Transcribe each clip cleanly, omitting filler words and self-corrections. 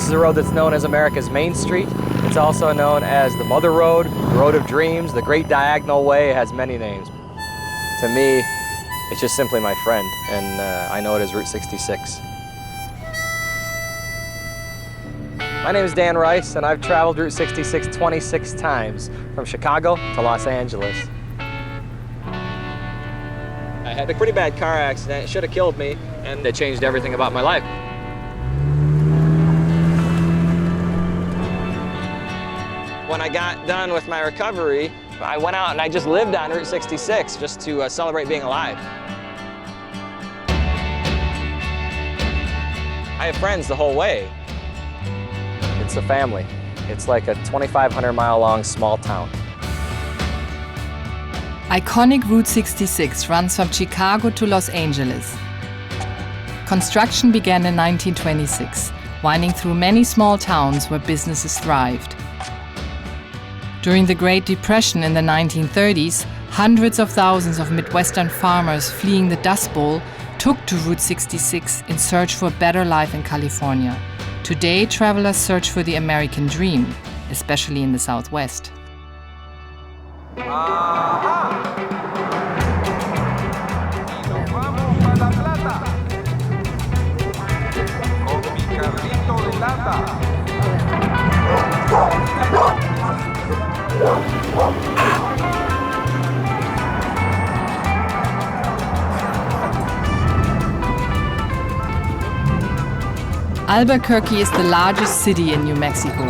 is a road that's known as America's Main Street. It's also known as the Mother Road, the Road of Dreams, the Great Diagonal Way. It has many names. To me, it's just simply my friend, and I know it as Route 66. My name is Dan Rice, and I've traveled Route 66 26 times, from Chicago to Los Angeles. I had a pretty bad car accident. It should have killed me, and it changed everything about my life. When I got done with my recovery, I went out and I just lived on Route 66 just to celebrate being alive. I have friends the whole way. It's a family. It's like a 2,500-mile long small town. Iconic Route 66 runs from Chicago to Los Angeles. Construction began in 1926, winding through many small towns where businesses thrived. During the Great Depression in the 1930s, hundreds of thousands of Midwestern farmers fleeing the Dust Bowl took to Route 66 in search for a better life in California. Today, travelers search for the American dream, especially in the Southwest. Albuquerque is the largest city in New Mexico.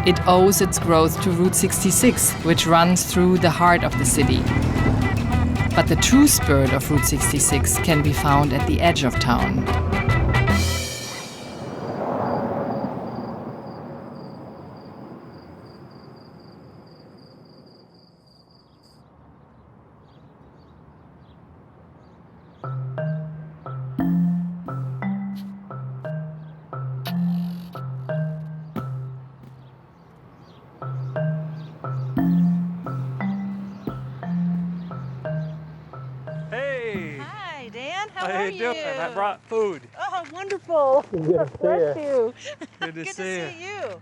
It owes its growth to Route 66, which runs through the heart of the city. But the true spirit of Route 66 can be found at the edge of town. How are you doing? I brought food. Oh, wonderful. Good to Bless see you. Good to see you.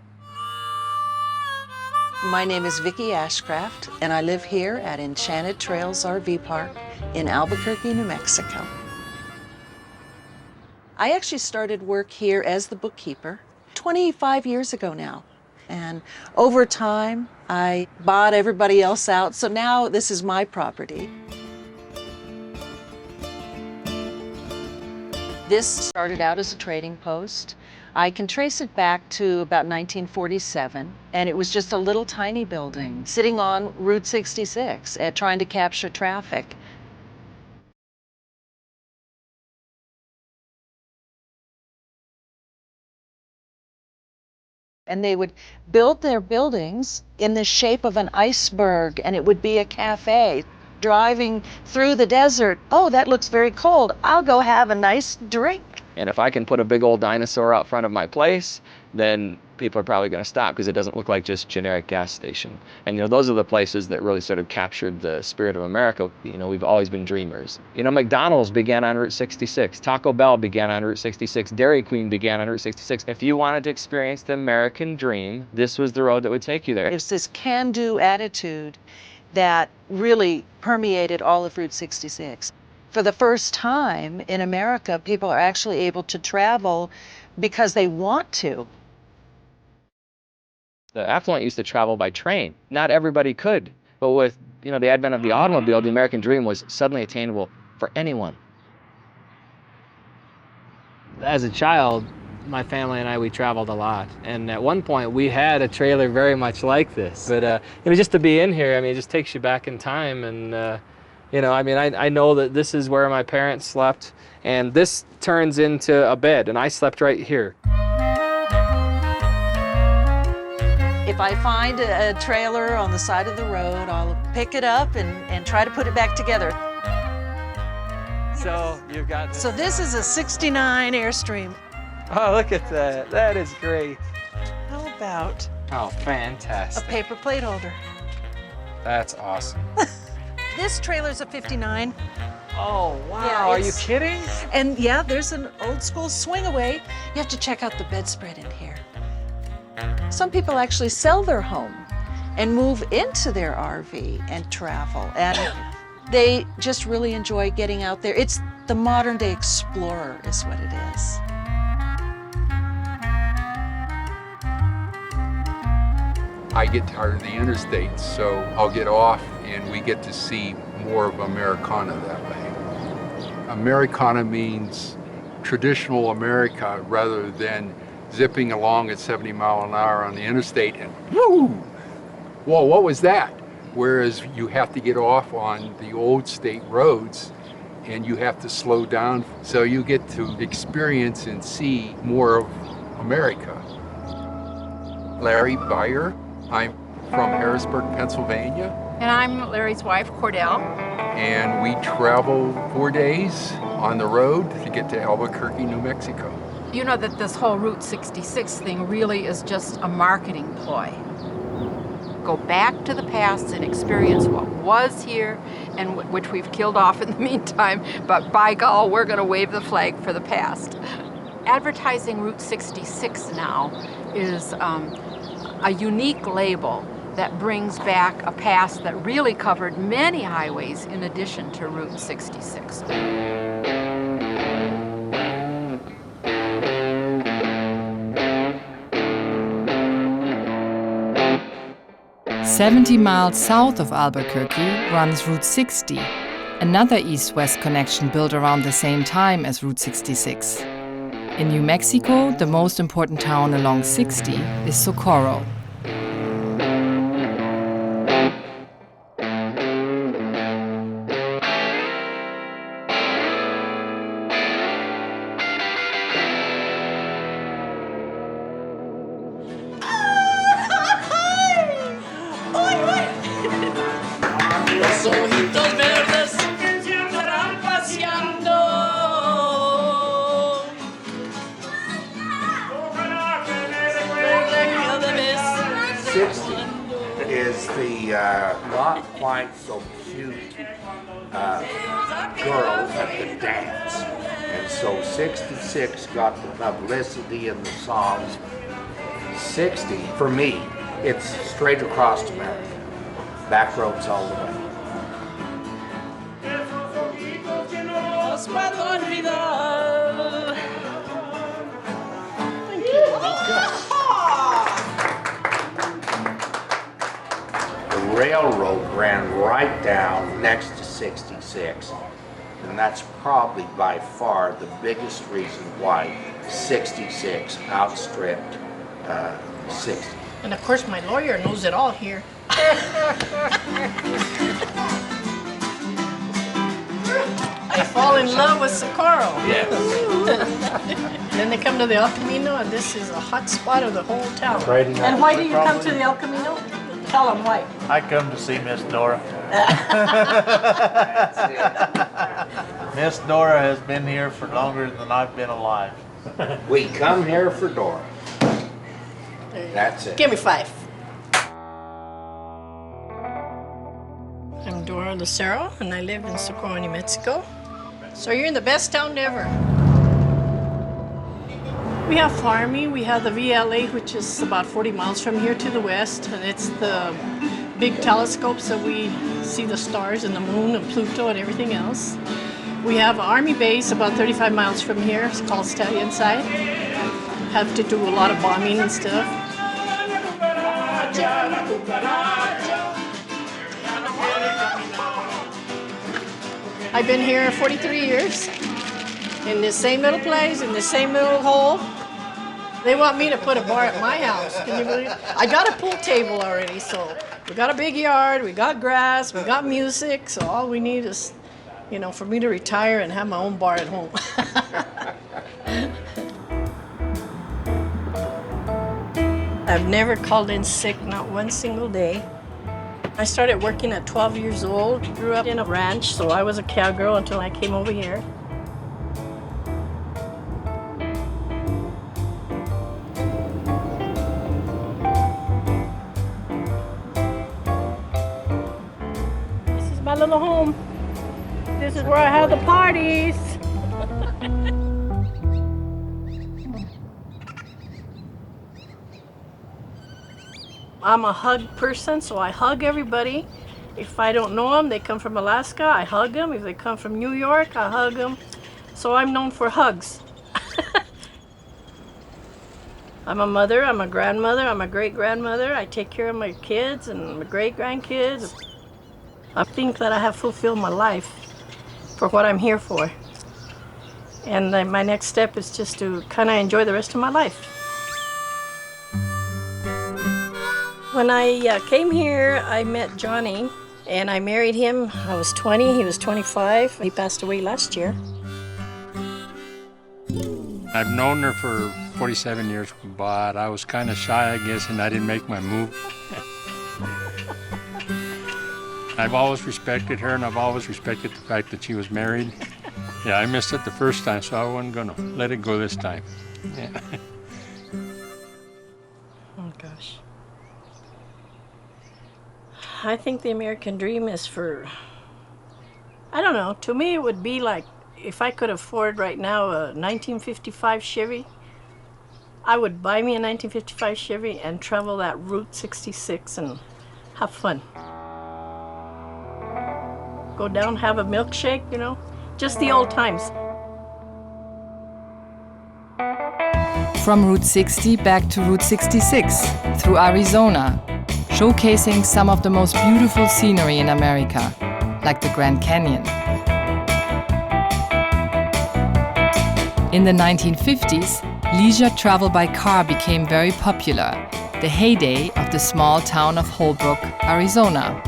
My name is Vicki Ashcraft, and I live here at Enchanted Trails RV Park in Albuquerque, New Mexico. I actually started work here as the bookkeeper 25 years ago now. And over time, I bought everybody else out, so now this is my property. This started out as a trading post. I can trace it back to about 1947, and it was just a little tiny building sitting on Route 66 trying to capture traffic. And they would build their buildings in the shape of an iceberg, and it would be a cafe. Driving through the desert, oh, that looks very cold. I'll go have a nice drink. And if I can put a big old dinosaur out front of my place, then people are probably going to stop because it doesn't look like just generic gas station. And those are the places that really sort of captured the spirit of America. We've always been dreamers. McDonald's began on Route 66. Taco Bell began on Route 66. Dairy Queen began on Route 66. If you wanted to experience the American dream, this was the road that would take you there. It's this can-do attitude that really permeated all of Route 66. For the first time in America, people are actually able to travel because they want to. The affluent used to travel by train. Not everybody could, but with the advent of the automobile, the American dream was suddenly attainable for anyone. As a child, my family and I, we traveled a lot. And at one point, we had a trailer very much like this. But just to be in here, it just takes you back in time. And, I know that this is where my parents slept. And this turns into a bed, and I slept right here. If I find a trailer on the side of the road, I'll pick it up and try to put it back together. So you've got this. So this is a 69 Airstream. Oh, look at that. That is great. How about Oh, fantastic. a paper plate holder? That's awesome. This trailer's a 59. Oh, wow. Yeah, Are you it's- kidding? And yeah, there's an old school swing away. You have to check out the bedspread in here. Some people actually sell their home and move into their RV and travel. And they just really enjoy getting out there. It's the modern day explorer is what it is. I get tired of the interstates, so I'll get off and we get to see more of Americana that way. Americana means traditional America rather than zipping along at 70 miles an hour on the interstate and whoo! Whoa, what was that? Whereas you have to get off on the old state roads and you have to slow down so you get to experience and see more of America. Larry Beyer. I'm from Harrisburg, Pennsylvania. And I'm Larry's wife, Cordell. And we travel 4 days on the road to get to Albuquerque, New Mexico. You know that this whole Route 66 thing really is just a marketing ploy. Go back to the past and experience what was here and which we've killed off in the meantime, but by gall, we're gonna wave the flag for the past. Advertising Route 66 now is a unique label that brings back a past that really covered many highways in addition to Route 66. 70 miles south of Albuquerque runs Route 60, another east-west connection built around the same time as Route 66. In New Mexico, the most important town along 60 is Socorro. Is the not quite so cute girl at the dance. And so 66 got the publicity in the songs. 60, for me, it's straight across America. Backroads all the way. Railroad ran right down next to 66, and that's probably by far the biggest reason why 66 outstripped 60. And of course my lawyer knows it all here. They fall in love with Socorro. Yes. Then they come to the El Camino, and this is a hot spot of the whole town. And why do you come to the El Camino? Tell them why. I come to see Miss Dora. Miss Dora has been here for longer than I've been alive. We come here for Dora. That's it. Give me 5. I'm Dora Lucero, and I live in Socorro, New Mexico. So you're in the best town ever. We have farming. We have the VLA, which is about 40 miles from here to the west, and it's the big telescopes that we see the stars and the moon and Pluto and everything else. We have an army base about 35 miles from here. It's called Stallion Side. Have to do a lot of bombing and stuff. I've been here 43 years in this same little place, in the same little hole. They want me to put a bar at my house. Can you believe it? I got a pool table already, so we got a big yard, we got grass, we got music, so all we need is, you know, for me to retire and have my own bar at home. I've never called in sick, not one single day. I started working at 12 years old, grew up in a ranch, so I was a cowgirl until I came over here. This is my little home. This is where I have the parties. I'm a hug person, so I hug everybody. If I don't know them, they come from Alaska, I hug them. If they come from New York, I hug them. So I'm known for hugs. I'm a mother, I'm a grandmother, I'm a great-grandmother. I take care of my kids and my great-grandkids. I think that I have fulfilled my life for what I'm here for. And then my next step is just to kind of enjoy the rest of my life. When I came here, I met Johnny, and I married him. I was 20, he was 25. He passed away last year. I've known her for 47 years, but I was kind of shy, I guess, and I didn't make my move. I've always respected her, and I've always respected the fact that she was married. Yeah, I missed it the first time, so I wasn't going to let it go this time. Yeah. Oh, gosh. I think the American dream is for, I don't know, to me it would be like, if I could afford right now a 1955 Chevy, I would buy me a 1955 Chevy and travel that Route 66 and have fun. Go down, have a milkshake, you know, just the old times. From Route 60 back to Route 66, through Arizona, showcasing some of the most beautiful scenery in America, like the Grand Canyon. In the 1950s, leisure travel by car became very popular, the heyday of the small town of Holbrook, Arizona.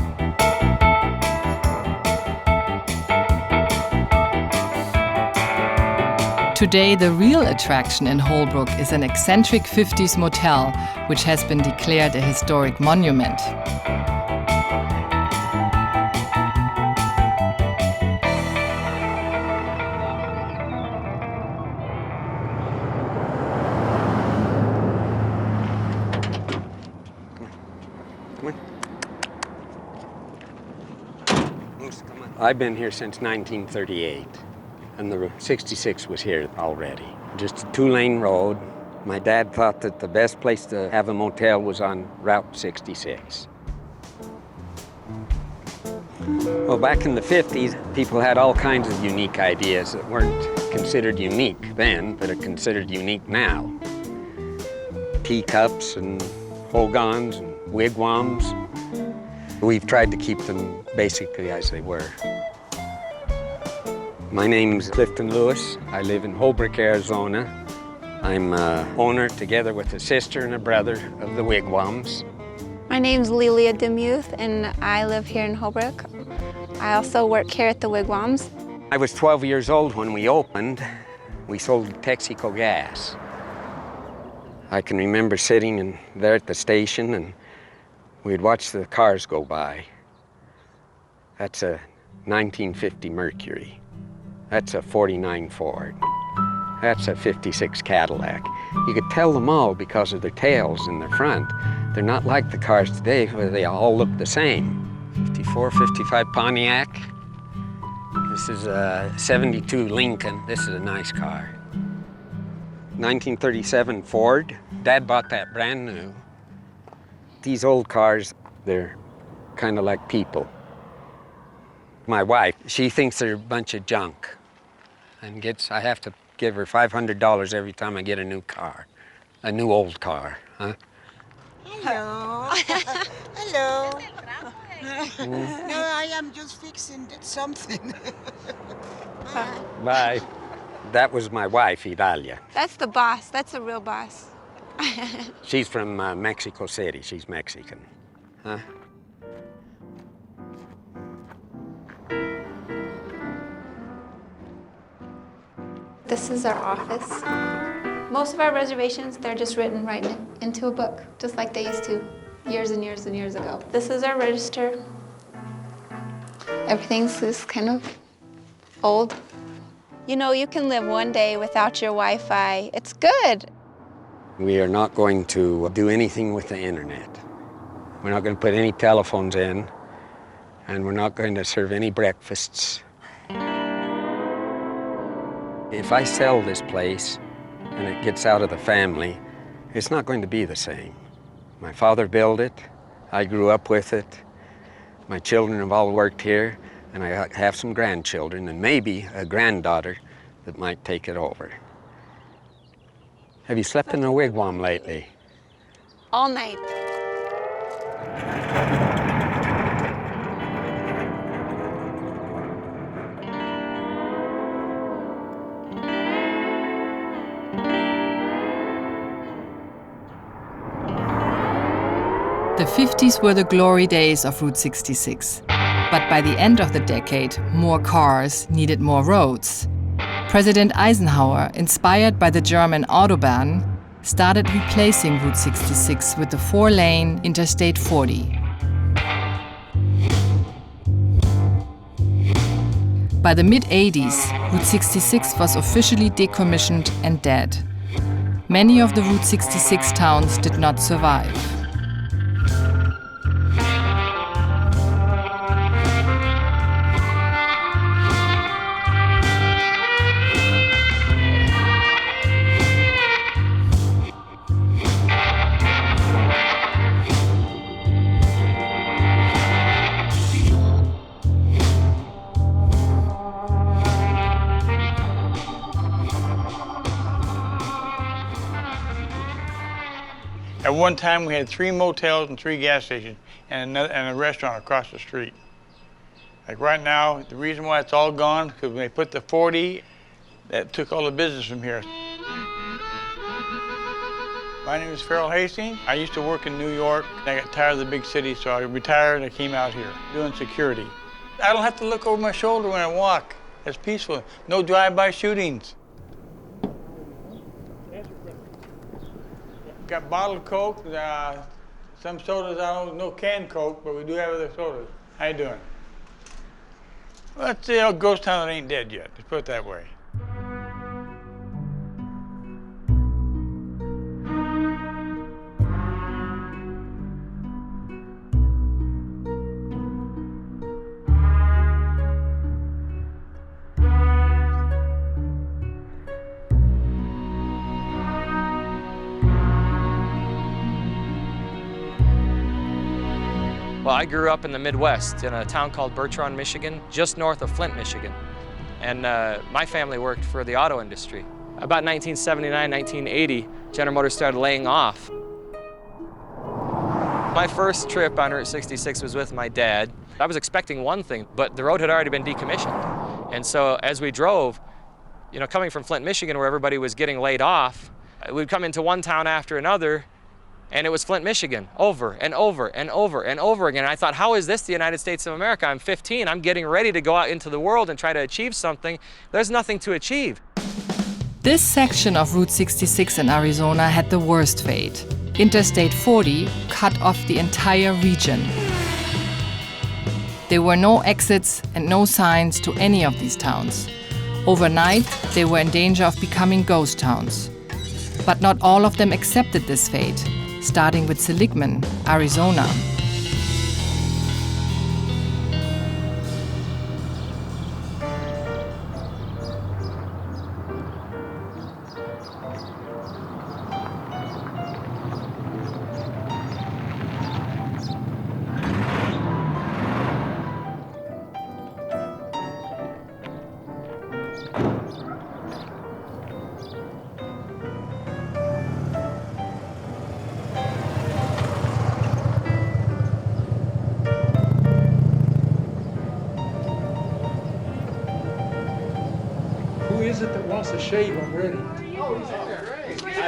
Today, the real attraction in Holbrook is an eccentric 50s motel, which has been declared a historic monument. I've been here since 1938, and the 66 was here already. Just a two-lane road. My dad thought that the best place to have a motel was on Route 66. Well, back in the 50s, people had all kinds of unique ideas that weren't considered unique then, but are considered unique now. Teacups and hogans and wigwams. We've tried to keep them basically as they were. My name's Clifton Lewis. I live in Holbrook, Arizona. I'm owner, together with a sister and a brother, of the wigwams. My name's Lilia Demuth, and I live here in Holbrook. I also work here at the wigwams. I was 12 years old when we opened. We sold Texaco gas. I can remember sitting there at the station, and we'd watch the cars go by. That's a 1950 Mercury. That's a 49 Ford. That's a 56 Cadillac. You could tell them all because of their tails in their front. They're not like the cars today where they all look the same. 54, 55 Pontiac. This is a 72 Lincoln. This is a nice car. 1937 Ford. Dad bought that brand new. These old cars, they're kind of like people. My wife, she thinks they're a bunch of junk, and I have to give her $500 every time I get a new car, a new old car, huh? Hello. Hello. No, I am just fixing something. Bye. That was my wife, Idalia. That's the boss. That's a real boss. She's from Mexico City. She's Mexican, huh? This is our office. Most of our reservations, they're just written right into a book, just like they used to years and years and years ago. This is our register. Everything's just kind of old. You know, you can live one day without your Wi-Fi. It's good. We are not going to do anything with the internet. We're not going to put any telephones in, and we're not going to serve any breakfasts. If I sell this place and it gets out of the family, it's not going to be the same. My father built it. I grew up with it. My children have all worked here, and I have some grandchildren and maybe a granddaughter that might take it over. Have you slept in a wigwam lately? All night. The 50s were the glory days of Route 66. But by the end of the decade, more cars needed more roads. President Eisenhower, inspired by the German Autobahn, started replacing Route 66 with the 4-lane Interstate 40. By the mid-80s, Route 66 was officially decommissioned and dead. Many of the Route 66 towns did not survive. At one time, we had 3 motels and 3 gas stations and a restaurant across the street. Like right now, the reason why it's all gone is because when they put the 40, that took all the business from here. My name is Farrell Hastings. I used to work in New York. I got tired of the big city, so I retired and I came out here doing security. I don't have to look over my shoulder when I walk. It's peaceful. No drive-by shootings. Got bottled Coke, some sodas, no canned Coke, but we do have other sodas. How you doing? Well, it's a ghost town that ain't dead yet, let's put it that way. Well, I grew up in the Midwest in a town called Bertrand, Michigan, just north of Flint, Michigan. And my family worked for the auto industry. About 1979, 1980, General Motors started laying off. My first trip on Route 66 was with my dad. I was expecting one thing, but the road had already been decommissioned. And so as we drove, you know, coming from Flint, Michigan, where everybody was getting laid off, we'd come into one town after another, and it was Flint, Michigan, over and over and over and over again. And I thought, how is this the United States of America? I'm 15, I'm getting ready to go out into the world and try to achieve something. There's nothing to achieve. This section of Route 66 in Arizona had the worst fate. Interstate 40 cut off the entire region. There were no exits and no signs to any of these towns. Overnight, they were in danger of becoming ghost towns. But not all of them accepted this fate, starting with Seligman, Arizona. Is it that wants to shave? I'm ready. Oh, he's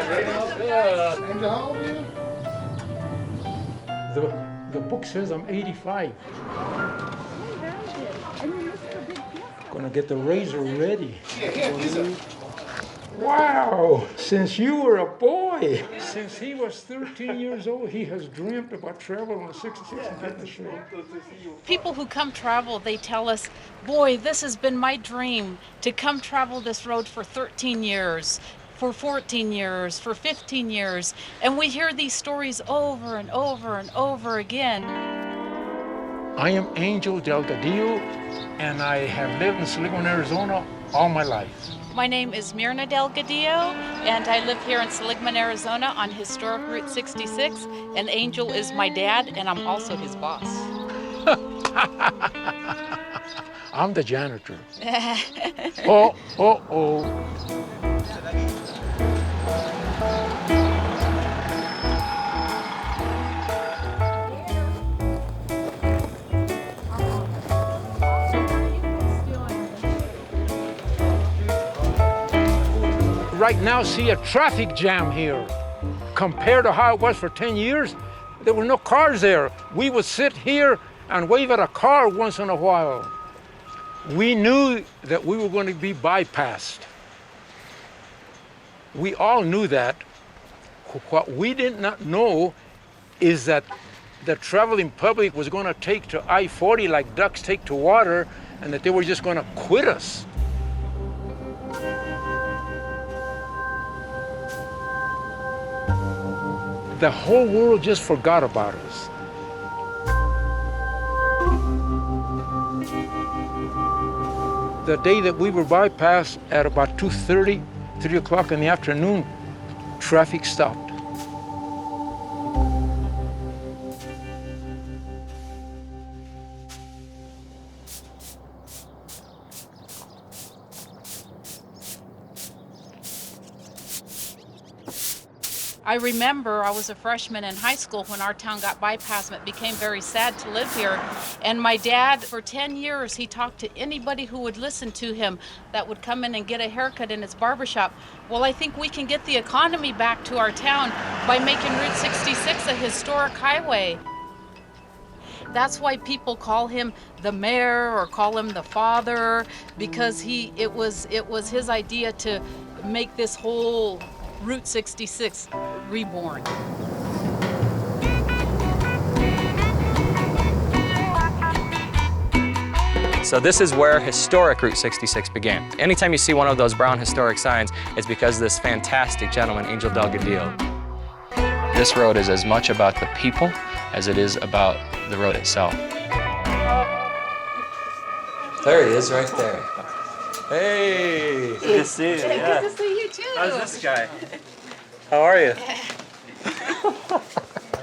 great. And how old are you? The book says I'm 85. Gonna get the razor ready. Wow! Since you were a boy, since he was 13 years old, he has dreamt about traveling on 66 and getting the show. People who come travel, they tell us, boy, this has been my dream, to come travel this road for 13 years, for 14 years, for 15 years. And we hear these stories over and over and over again. I am Angel Delgadillo, and I have lived in Seligman, Arizona all my life. My name is Myrna Delgadillo, and I live here in Seligman, Arizona on historic Route 66. And Angel is my dad, and I'm also his boss. I'm the janitor. Oh. Right now, see a traffic jam here. Compared to how it was for 10 years, there were no cars there. We would sit here and wave at a car once in a while. We knew that we were going to be bypassed. We all knew that. What we did not know is that the traveling public was going to take to I-40 like ducks take to water, and that they were just going to quit us. The whole world just forgot about us. The day that we were bypassed at about 2:30, 3 o'clock in the afternoon, traffic stopped. I remember I was a freshman in high school when our town got bypassed. It became very sad to live here. And my dad, for 10 years, he talked to anybody who would listen to him that would come in and get a haircut in his barbershop. Well, I think we can get the economy back to our town by making Route 66 a historic highway. That's why people call him the mayor or call him the father, because it was his idea to make this whole Route 66 reborn. So this is where historic Route 66 began. Anytime you see one of those brown historic signs, it's because this fantastic gentleman, Angel Delgadillo. This road is as much about the people as it is about the road itself. There he is, right there. Hey! Good to see you. Good to see you too. How's this guy? How are you?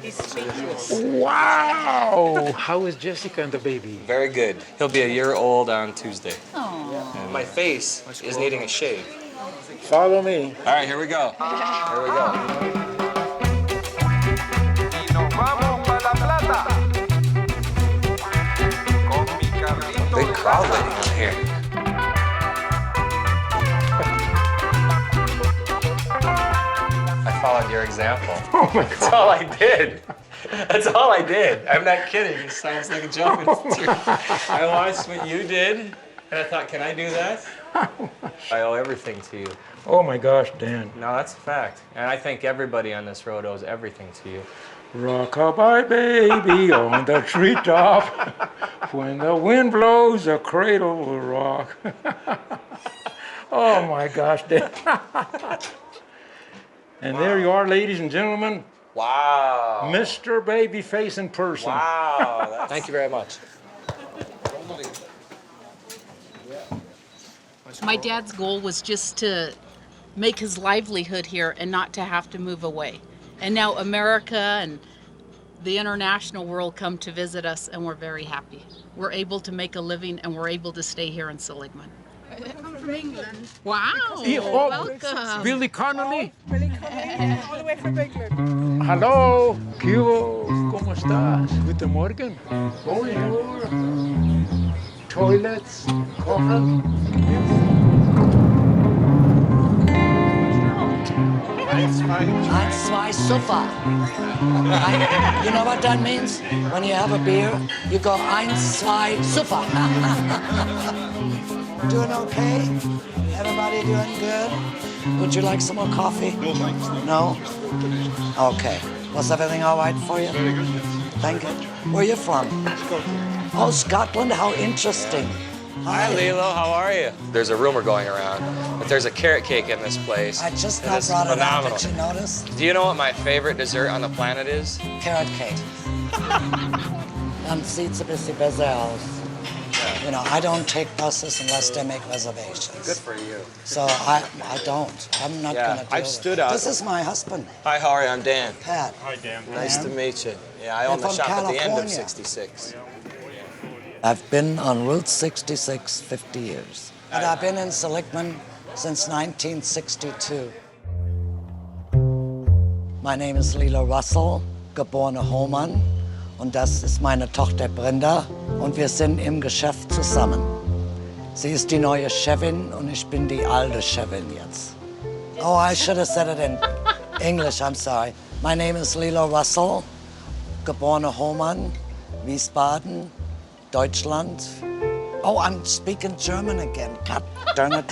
He's speechless. Wow! How is Jessica and the baby? Very good. He'll be a year old on Tuesday. Aww. And my face is needing a shave. Follow me. All right, here we go. Here we go. Big crowd waiting out here. I followed your example. Oh my God. That's all I did. That's all I did. I'm not kidding. It sounds like a jumping tree. I watched what you did, and I thought, can I do that? I owe everything to you. Oh my gosh, Dan. No, that's a fact. And I think everybody on this road owes everything to you. Rock-a-bye baby on the treetop. When the wind blows, the cradle will rock. Oh my gosh, Dan. And there you are, ladies and gentlemen. Wow. Mr. Babyface in person. Wow. Thank you very much. My dad's goal was just to make his livelihood here and not to have to move away. And now America and the international world come to visit us, and we're very happy. We're able to make a living, and we're able to stay here in Seligman. I come from England. Wow, welcome. Billy Connolly. Billy Connolly, all the way from England. Hello. ¿Qué ¿Cómo estás? Guten Morgen. Bonjour. Toilets. Coffee. 1, 2, Sofa. You know what that means? When you have a beer, you go 1, 2, Sofa. Doing okay? Everybody doing good? Would you like some more coffee? No, thanks. No? Okay. Was everything all right for you? Very good, yes. Thank you. Where are you from? Scotland. Oh, Scotland? How interesting. Hi, Lilo. How are you? There's a rumor going around that there's a carrot cake in this place. I just that is brought it out. phenomenal. Did you notice? Do you know what my favorite dessert on the planet is? Carrot cake. And sieht ein bisschen besser aus. You know, I don't take buses unless they make reservations. Good for you. So I don't. I'm not Yeah, going to deal I've with stood it. out. This is my husband, Hi, how are you? I'm Dan. Pat. Hi, Dan. Dan. Nice to meet you. Yeah, I You're own the from shop at the end of California. 66. I've been on Route 66 50 years. And I've been in Seligman since 1962. My name is Lila Russell, geborene Hohmann. Und das ist meine Tochter Brenda. Und wir sind im Geschäft zusammen. Sie ist die neue Chefin und ich bin die alte Chefin jetzt. Oh, I should have said it in English, I'm sorry. My name is Lila Russell, geborene Hohmann, Wiesbaden, Deutschland. Oh, I'm speaking German again. God darn it.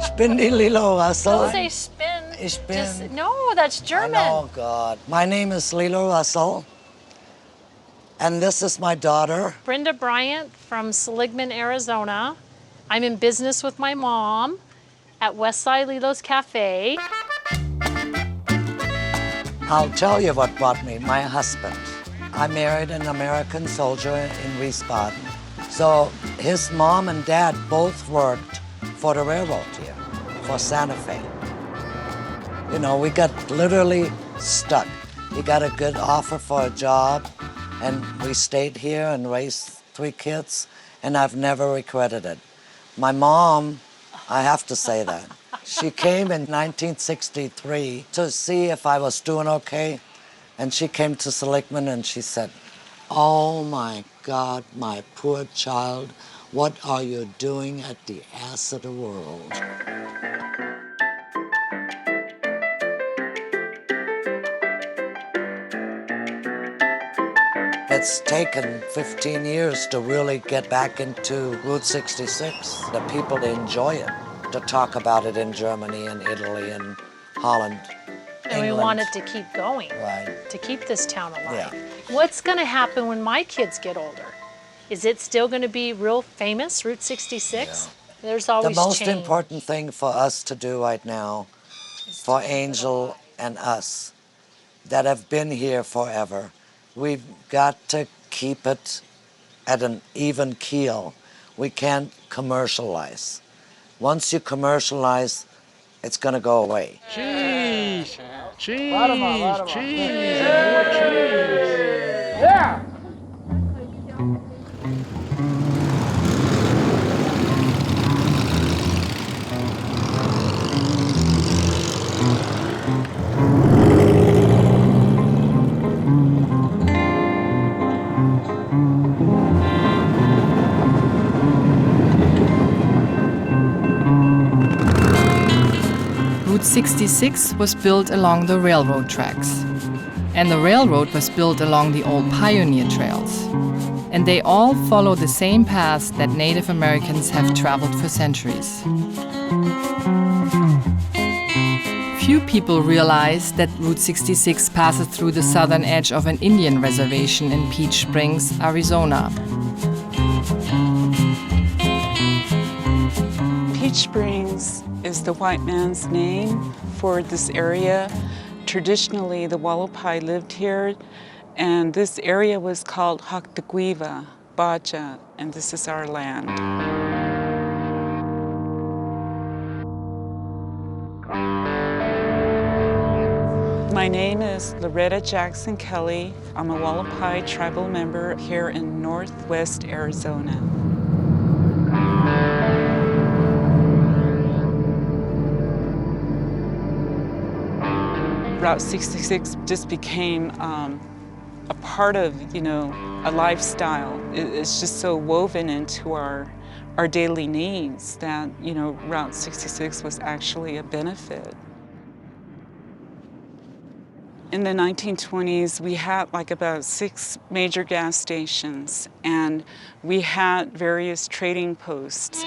Ich bin die Lila Russell. Don't say spin. Ich bin. Just, no, that's German. Oh, God. My name is Lila Russell. And this is my daughter. Brenda Bryant from Seligman, Arizona. I'm in business with my mom at Westside Lilo's Cafe. I'll tell you what brought me, my husband. I married an American soldier in Wiesbaden. So his mom and dad both worked for the railroad here, for Santa Fe. You know, we got literally stuck. He got a good offer for a job, and we stayed here and raised 3 kids, and I've never regretted it. My mom, I have to say that. She came in 1963 to see if I was doing okay, and she came to Seligman and she said, "Oh my God, my poor child, what are you doing at the ass of the world?" It's taken 15 years to really get back into Route 66. The people enjoy it, to talk about it in Germany and Italy and Holland. And we England. want it to keep going, Right. to keep this town alive. Yeah. What's going to happen when my kids get older? Is it still going to be real famous, Route 66? There's always The most change. important thing for us to do right now, for Angel and us that have been here forever, we've got to keep it at an even keel. We can't commercialize. Once you commercialize, it's going to go away. Cheese! Cheese! Cheese! More cheese! Yeah! Route 66 was built along the railroad tracks. And the railroad was built along the old pioneer trails. And they all follow the same paths that Native Americans have traveled for centuries. Few people realize that Route 66 passes through the southern edge of an Indian reservation in Peach Springs, Arizona. Peach Springs is the white man's name for this area. Traditionally, the Wallapai lived here, and this area was called Haktaguiva, Baja, and this is our land. My name is Loretta Jackson Kelly. I'm a Wallapai tribal member here in Northwest Arizona. Route 66 just became a part of, a lifestyle. It's just so woven into our daily needs that, Route 66 was actually a benefit. In the 1920s, we had about 6 major gas stations, and we had various trading posts.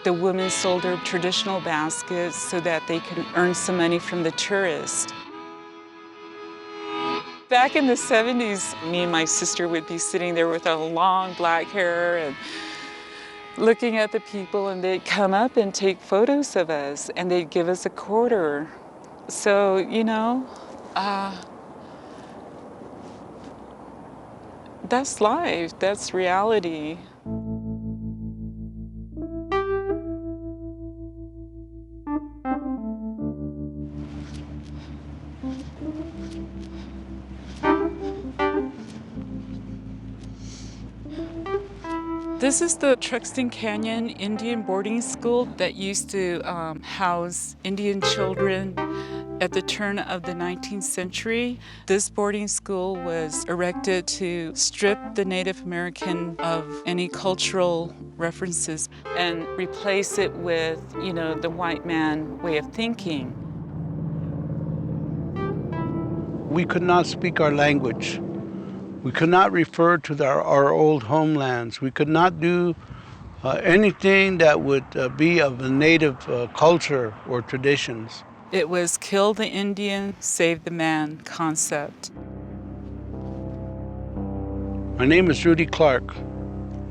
The women sold their traditional baskets so that they could earn some money from the tourists. Back in the 70s, me and my sister would be sitting there with our long black hair and looking at the people, and they'd come up and take photos of us, and they'd give us a quarter. So, That's life, that's reality. This is the Truxtun Canyon Indian boarding school that used to house Indian children at the turn of the 19th century. This boarding school was erected to strip the Native American of any cultural references and replace it with, you know, the white man way of thinking. We could not speak our language. We could not refer to our old homelands. We could not do anything that would be of a native culture or traditions. It was kill the Indian, save the man concept. My name is Rudy Clark.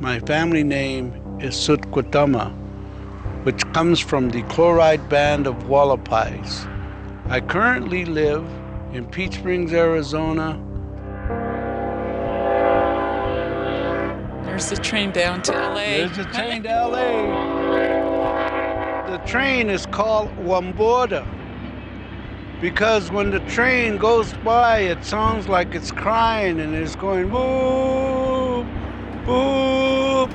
My family name is Sutquatama, which comes from the chloride band of Wallapais. I currently live in Peach Springs, Arizona. There's a train down to LA. There's a train to LA. The train is called Wamborda because when the train goes by, it sounds like it's crying and it's going boop, boop.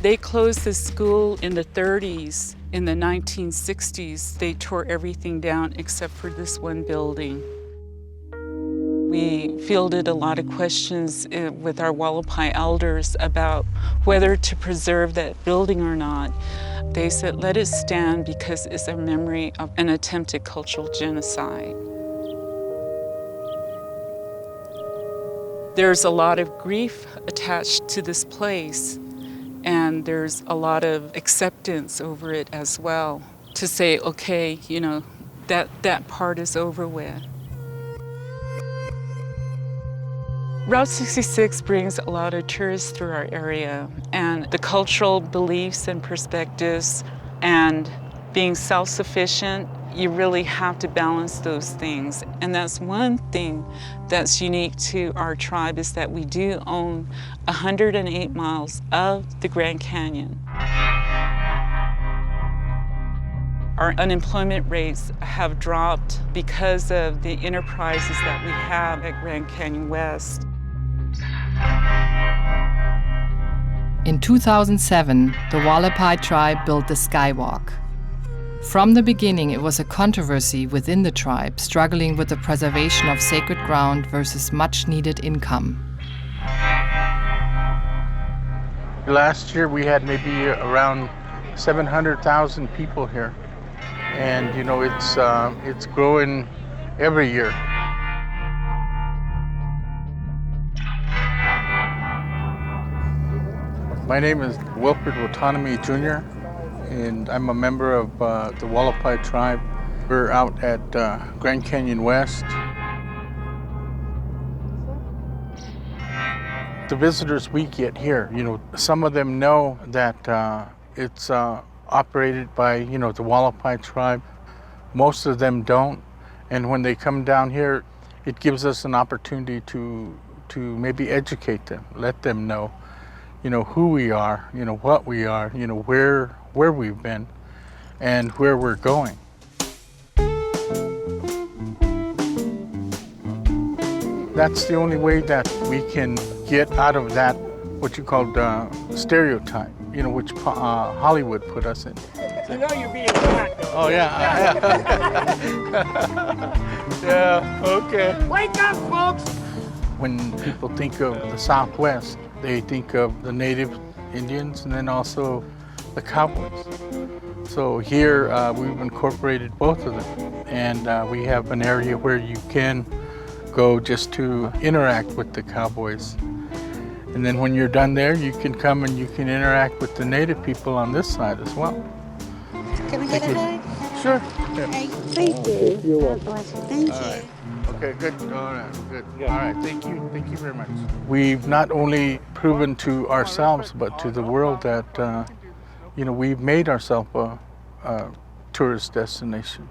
They closed the school in the 30s. In the 1960s, they tore everything down except for this one building. We fielded a lot of questions with our Wallapai elders about whether to preserve that building or not. They said, let it stand because it's a memory of an attempted cultural genocide. There's a lot of grief attached to this place. And there's a lot of acceptance over it as well, to say, okay, you know, that part is over with. Route 66 brings a lot of tourists through our area, and the cultural beliefs and perspectives and being self-sufficient, you really have to balance those things. And that's one thing that's unique to our tribe is that we do own 108 miles of the Grand Canyon. Our unemployment rates have dropped because of the enterprises that we have at Grand Canyon West. In 2007, the Wallapai tribe built the Skywalk. From the beginning, it was a controversy within the tribe, struggling with the preservation of sacred ground versus much-needed income. Last year, we had maybe around 700,000 people here. And, you know, it's growing every year. My name is Wilfred Watanami Jr., and I'm a member of the Wallapai tribe. We're out at Grand Canyon West. The visitors we get here, you know, some of them know that it's operated by, you know, the Wallapai tribe. Most of them don't. And when they come down here, it gives us an opportunity to maybe educate them, let them know, you know, who we are, you know, what we are, you know, where we've been and where we're going. That's the only way that we can get out of that, what you call stereotype, you know, which Hollywood put us in. You know you're being fat, though. Oh, yeah. Yeah, okay. Wake up, folks! When people think of the Southwest, they think of the native Indians and then also the cowboys. So here we've incorporated both of them, and we have an area where you can go just to interact with the cowboys. And then when you're done there, you can come and you can interact with the native people on this side as well. Can we get a hug? Sure. Okay, thank you. You're God welcome. bless you. Thank All you. right. Okay, good. All right, good. All right, thank you. Thank you very much. We've not only proven to ourselves, but to the world that, we've made ourselves a tourist destination.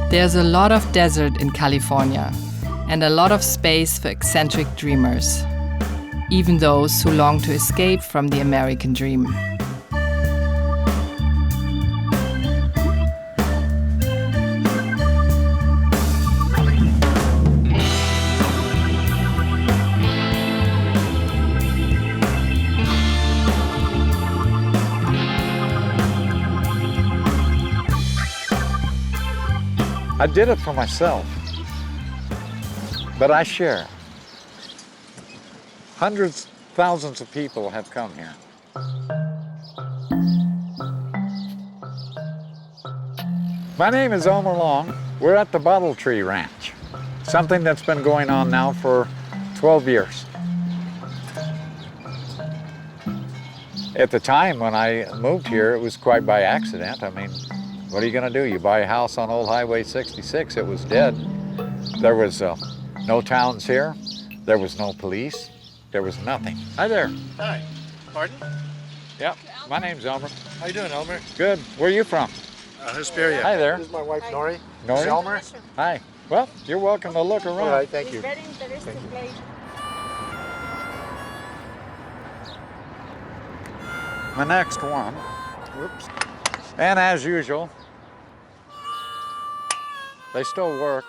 There's a lot of desert in California and a lot of space for eccentric dreamers, even those who long to escape from the American dream. I did it for myself, but I share. Hundreds, thousands of people have come here. My name is Elmer Long. We're at the Bottle Tree Ranch, something that's been going on now for 12 years. At the time when I moved here, it was quite by accident. I mean, what are you gonna do? You buy a house on Old Highway 66, it was dead. There was no towns here. There was no police. There was nothing. Hi there. Hi. Pardon? Yep, my name's Elmer. How you doing, Elmer? Good. Where are you from? Hesperia. Hi there. This is my wife, Nori. Nori? This is Elmer. Hi. Well, you're welcome to look around. All right, thank you. My next one. Whoops. And as usual, they still work.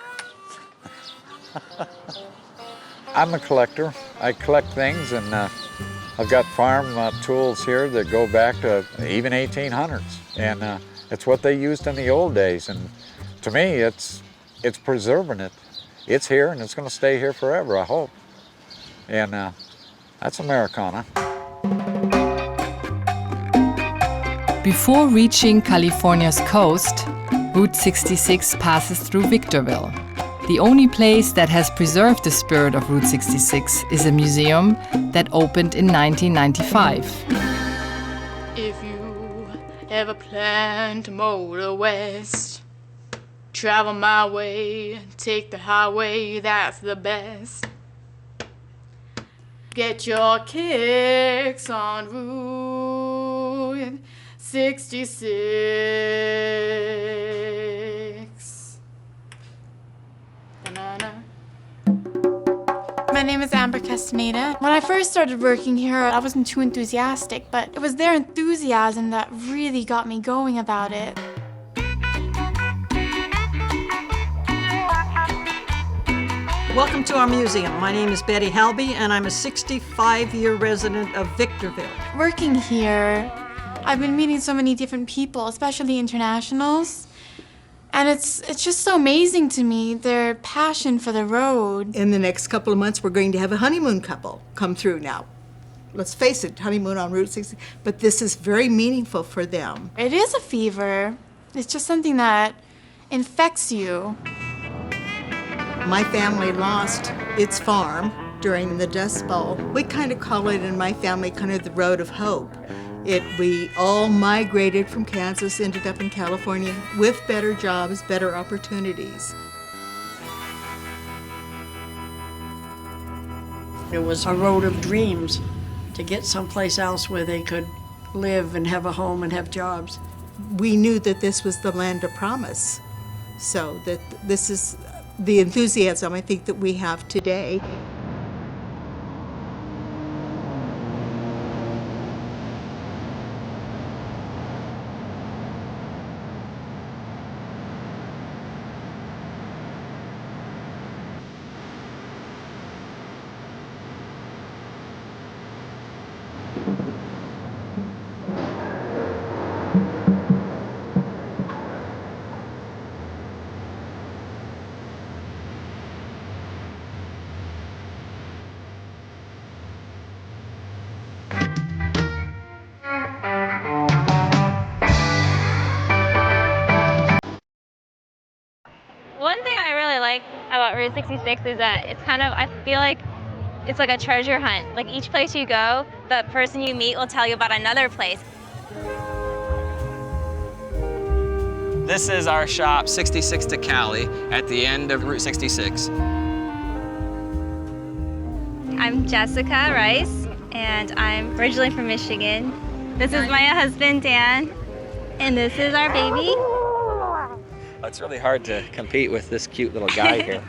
I'm a collector. I collect things, and I've got farm tools here that go back to even 1800s, and it's what they used in the old days. And to me, it's preserving it. It's here, and it's going to stay here forever, I hope. And that's Americana. Before reaching California's coast, Route 66 passes through Victorville. The only place that has preserved the spirit of Route 66 is a museum that opened in 1995. If you ever plan to motor west, travel my way, take the highway, that's the best. Get your kicks on Route 66. Da-na-na. My name is Amber Castaneda. When I first started working here, I wasn't too enthusiastic, but it was their enthusiasm that really got me going about it. Welcome to our museum. My name is Betty Halby, and I'm a 65-year resident of Victorville. Working here, I've been meeting so many different people, especially internationals. And it's just so amazing to me, their passion for the road. In the next couple of months, we're going to have a honeymoon couple come through now. Let's face it, honeymoon on Route 60, but this is very meaningful for them. It is a fever. It's just something that infects you. My family lost its farm during the Dust Bowl. We kind of call it in my family kind of the road of hope. We all migrated from Kansas, ended up in California with better jobs, better opportunities. It was a road of dreams to get someplace else where they could live and have a home and have jobs. We knew that this was the land of promise, so that this is the enthusiasm I think that we have today. One thing I really like about Route 66 is that it's kind of, I feel like It's like a treasure hunt. Like each place you go, the person you meet will tell you about another place. This is our shop, 66 to Cali, at the end of Route 66. I'm Jessica Rice, and I'm originally from Michigan. This is my husband, Dan, and this is our baby. It's really hard to compete with this cute little guy here.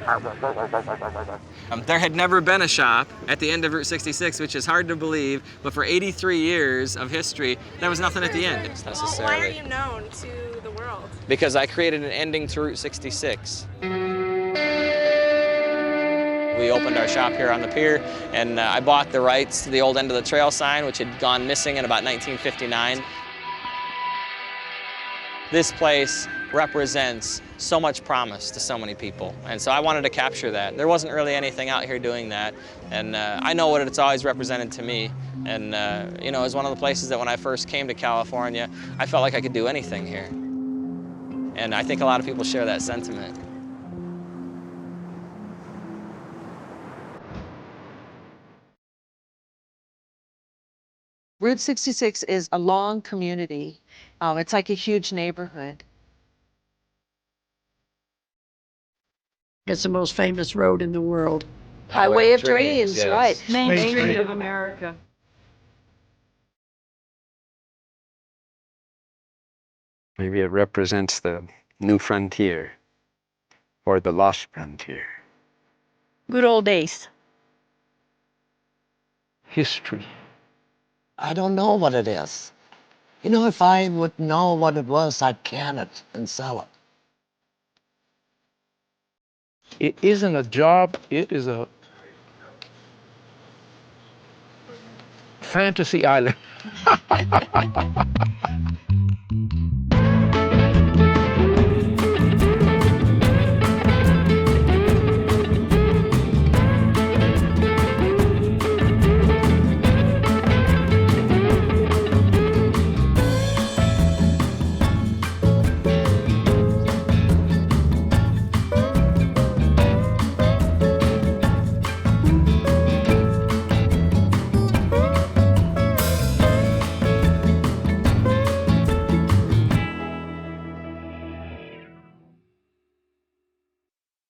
There had never been a shop at the end of Route 66, which is hard to believe, but for 83 years of history, there was nothing at the end necessarily. Why are you known to the world? Because I created an ending to Route 66. We opened our shop here on the pier, and I bought the rights to the old end of the trail sign, which had gone missing in about 1959. This place represents so much promise to so many people, and so I wanted to capture that. There wasn't really anything out here doing that, and I know what it's always represented to me, and you know, it was one of the places that when I first came to California, I felt like I could do anything here, and I think a lot of people share that sentiment. Route 66 is a long community. It's like a huge neighborhood. It's the most famous road in the world. Highway of Dreams, yes. right. Main Street of America. Maybe it represents the new frontier or the lost frontier. Good old days. History. I don't know what it is. You know, if I would know what it was, I'd can it and sell it. It isn't a job, it is a fantasy island.